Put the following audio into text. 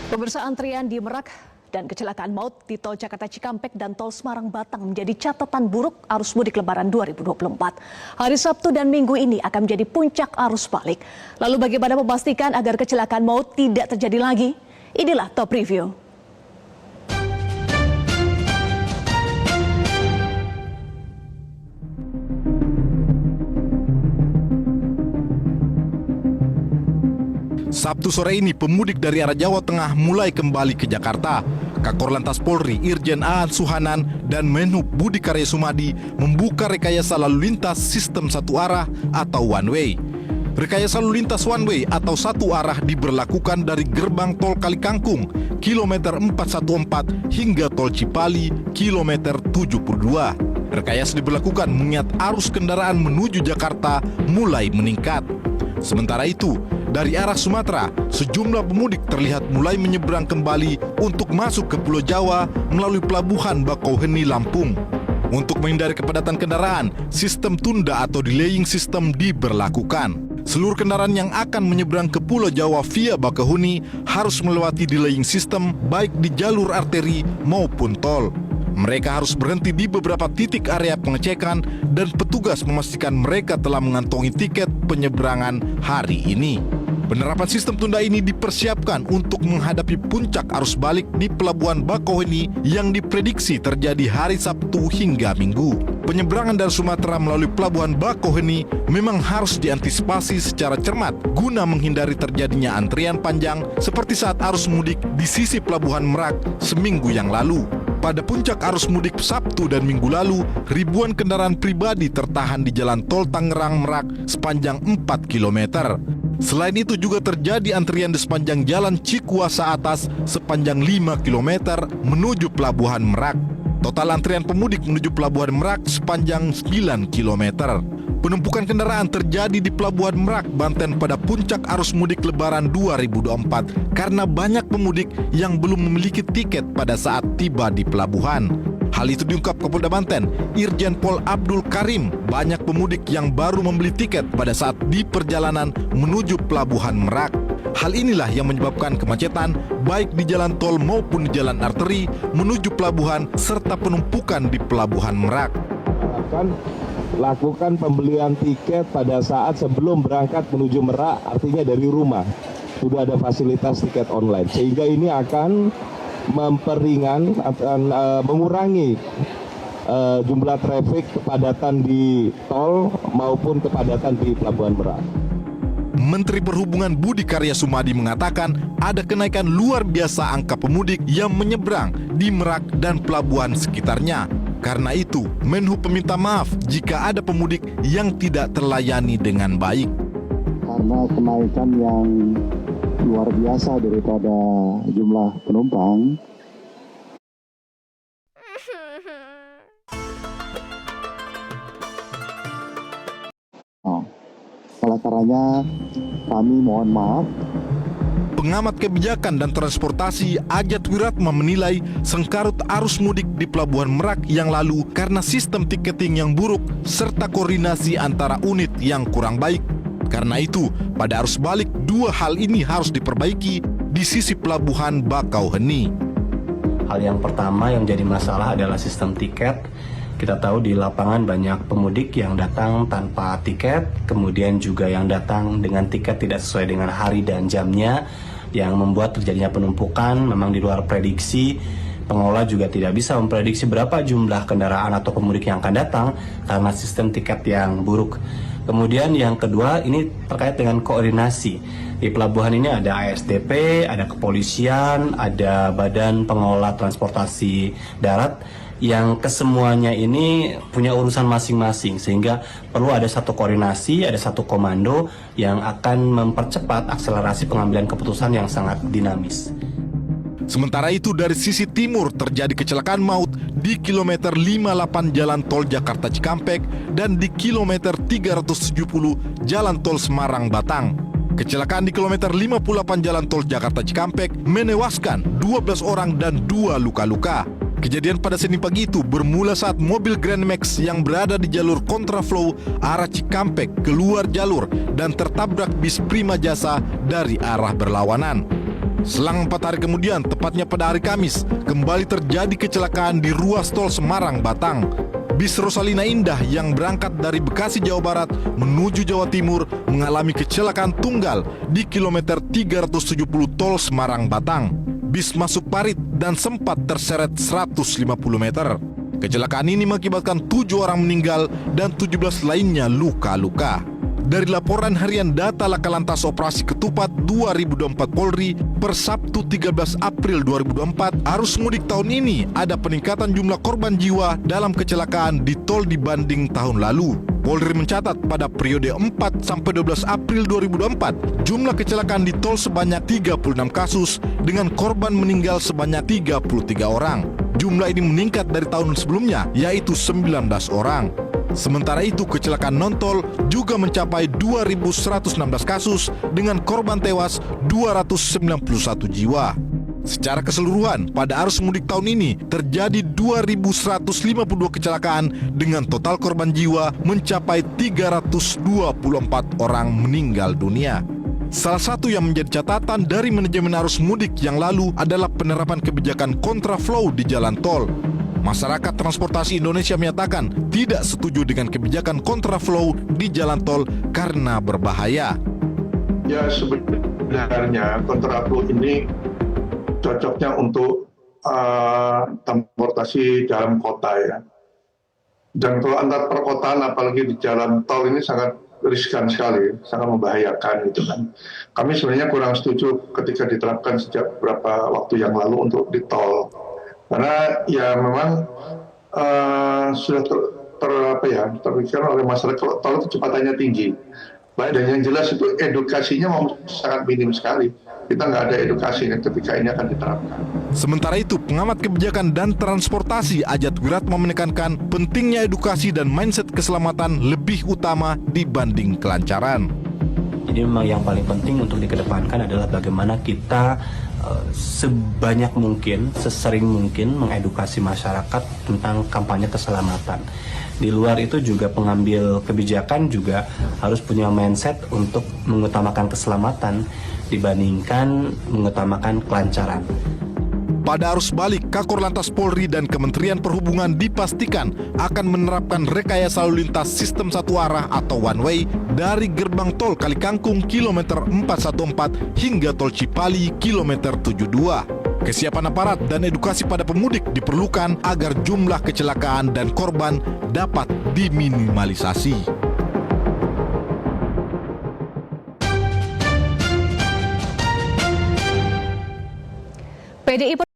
Pemirsa, antrian di Merak dan kecelakaan maut di Tol Jakarta Cikampek dan Tol Semarang Batang menjadi catatan buruk arus mudik Lebaran 2024. Hari Sabtu dan Minggu ini akan menjadi puncak arus balik. Lalu bagaimana memastikan agar kecelakaan maut tidak terjadi lagi? Inilah Top Review. Sabtu sore ini pemudik dari arah Jawa Tengah mulai kembali ke Jakarta. Kakor Lantas Polri Irjen Aan Suhanan dan Menhub Budi Karya Sumadi membuka rekayasa lalu lintas sistem satu arah atau one way. Rekayasa lalu lintas one way atau satu arah diberlakukan dari gerbang tol Kalikangkung, kilometer 414 hingga tol Cipali, kilometer 72. Rekayasa diberlakukan mengingat arus kendaraan menuju Jakarta mulai meningkat. Sementara itu, dari arah Sumatera, sejumlah pemudik terlihat mulai menyeberang kembali untuk masuk ke Pulau Jawa melalui Pelabuhan Bakauheni, Lampung. Untuk menghindari kepadatan kendaraan, sistem tunda atau delaying system diberlakukan. Seluruh kendaraan yang akan menyeberang ke Pulau Jawa via Bakauheni harus melewati delaying system baik di jalur arteri maupun tol. Mereka harus berhenti di beberapa titik area pengecekan dan petugas memastikan mereka telah mengantongi tiket penyeberangan hari ini. Penerapan sistem tunda ini dipersiapkan untuk menghadapi puncak arus balik di Pelabuhan Bakauheni yang diprediksi terjadi hari Sabtu hingga Minggu. Penyeberangan dari Sumatera melalui Pelabuhan Bakauheni memang harus diantisipasi secara cermat guna menghindari terjadinya antrian panjang seperti saat arus mudik di sisi Pelabuhan Merak seminggu yang lalu. Pada puncak arus mudik Sabtu dan Minggu lalu, ribuan kendaraan pribadi tertahan di jalan tol Tangerang-Merak sepanjang 4 km. Selain itu juga terjadi antrian di sepanjang jalan Cikuasa Atas sepanjang 5 km menuju Pelabuhan Merak. Total antrian pemudik menuju Pelabuhan Merak sepanjang 9 km. Penumpukan kendaraan terjadi di Pelabuhan Merak, Banten pada puncak arus mudik Lebaran 2024 karena banyak pemudik yang belum memiliki tiket pada saat tiba di pelabuhan. Hal itu diungkap Kapolda Banten, Irjen Pol Abdul Karim. Banyak pemudik yang baru membeli tiket pada saat di perjalanan menuju Pelabuhan Merak. Hal inilah yang menyebabkan kemacetan baik di jalan tol maupun di jalan arteri menuju pelabuhan serta penumpukan di Pelabuhan Merak. Lakukan pembelian tiket pada saat sebelum berangkat menuju Merak, artinya dari rumah. Sudah ada fasilitas tiket online, sehingga ini akan memperingan, akan mengurangi jumlah trafik kepadatan di tol maupun kepadatan di Pelabuhan Merak. Menteri Perhubungan Budi Karya Sumadi mengatakan ada kenaikan luar biasa angka pemudik yang menyeberang di Merak dan pelabuhan sekitarnya. Karena itu, Menhub meminta maaf jika ada pemudik yang tidak terlayani dengan baik. Karena kenaikan yang luar biasa daripada jumlah penumpang. Oleh karenanya kami mohon maaf. Pengamat kebijakan dan transportasi Ajat Wiratma menilai sengkarut arus mudik di Pelabuhan Merak yang lalu karena sistem tiketing yang buruk serta koordinasi antara unit yang kurang baik. Karena itu, pada arus balik dua hal ini harus diperbaiki di sisi Pelabuhan Bakauheni. Hal yang pertama yang jadi masalah adalah sistem tiket. Kita tahu di lapangan banyak pemudik yang datang tanpa tiket, kemudian juga yang datang dengan tiket tidak sesuai dengan hari dan jamnya, yang membuat terjadinya penumpukan memang di luar prediksi. Pengelola juga tidak bisa memprediksi berapa jumlah kendaraan atau pemudik yang akan datang karena sistem tiket yang buruk. Kemudian yang kedua ini terkait dengan koordinasi. Di pelabuhan ini ada ASDP, ada kepolisian, ada Badan Pengelola Transportasi Darat yang kesemuanya ini punya urusan masing-masing, sehingga perlu ada satu koordinasi, ada satu komando yang akan mempercepat akselerasi pengambilan keputusan yang sangat dinamis. Sementara itu dari sisi timur terjadi kecelakaan maut di kilometer 58 Jalan Tol Jakarta Cikampek dan di kilometer 370 Jalan Tol Semarang Batang. Kecelakaan di kilometer 58 Jalan Tol Jakarta Cikampek menewaskan 12 orang dan 2 luka-luka. Kejadian pada Senin pagi itu bermula saat mobil Grand Max yang berada di jalur kontraflow arah Cikampek keluar jalur dan tertabrak bis Prima Jasa dari arah berlawanan. Selang 4 hari kemudian, tepatnya pada hari Kamis, kembali terjadi kecelakaan di ruas tol Semarang-Batang. Bis Rosalina Indah yang berangkat dari Bekasi, Jawa Barat menuju Jawa Timur mengalami kecelakaan tunggal di kilometer 370 tol Semarang-Batang. Bis masuk parit dan sempat terseret 150 meter. Kecelakaan ini mengakibatkan 7 orang meninggal dan 17 lainnya luka-luka. Dari laporan harian data Laka Lantas Operasi Ketupat 2024 Polri per Sabtu 13 April 2024, arus mudik tahun ini ada peningkatan jumlah korban jiwa dalam kecelakaan di tol dibanding tahun lalu. Polri mencatat pada periode 4-12 April 2024, jumlah kecelakaan di tol sebanyak 36 kasus dengan korban meninggal sebanyak 33 orang. Jumlah ini meningkat dari tahun sebelumnya, yaitu 19 orang. Sementara itu, kecelakaan non-tol juga mencapai 2.116 kasus dengan korban tewas 291 jiwa. Secara keseluruhan, pada arus mudik tahun ini terjadi 2.152 kecelakaan dengan total korban jiwa mencapai 324 orang meninggal dunia. Salah satu yang menjadi catatan dari manajemen arus mudik yang lalu adalah penerapan kebijakan kontraflow di jalan tol. Masyarakat Transportasi Indonesia menyatakan tidak setuju dengan kebijakan kontraflow di jalan tol karena berbahaya. Ya, sebenarnya kontraflow ini cocoknya untuk transportasi dalam kota ya. Dan kalau antar perkotaan apalagi di jalan tol ini sangat riskan sekali, sangat membahayakan gitu kan. Kami sebenarnya kurang setuju ketika diterapkan sejak beberapa waktu yang lalu untuk di tol. Karena ya memang sudah terpikirkan oleh masyarakat kalau tol kecepatannya tinggi. Baik, dan yang jelas itu edukasinya sangat minim sekali. Kita nggak ada edukasinya ketika ini akan diterapkan. Sementara itu, pengamat kebijakan dan transportasi Ajat Wiratma menekankan pentingnya edukasi dan mindset keselamatan lebih utama dibanding kelancaran. Jadi memang yang paling penting untuk dikedepankan adalah bagaimana kita sebanyak mungkin, sesering mungkin mengedukasi masyarakat tentang kampanye keselamatan. Di luar itu juga pengambil kebijakan juga harus punya mindset untuk mengutamakan keselamatan dibandingkan mengutamakan kelancaran. Pada arus balik, Kakor Lantas Polri dan Kementerian Perhubungan dipastikan akan menerapkan rekayasa lalu lintas sistem satu arah atau one way dari gerbang tol Kalikangkung kilometer 414 hingga tol Cipali kilometer 72. Kesiapan aparat dan edukasi pada pemudik diperlukan agar jumlah kecelakaan dan korban dapat diminimalisasi. PDI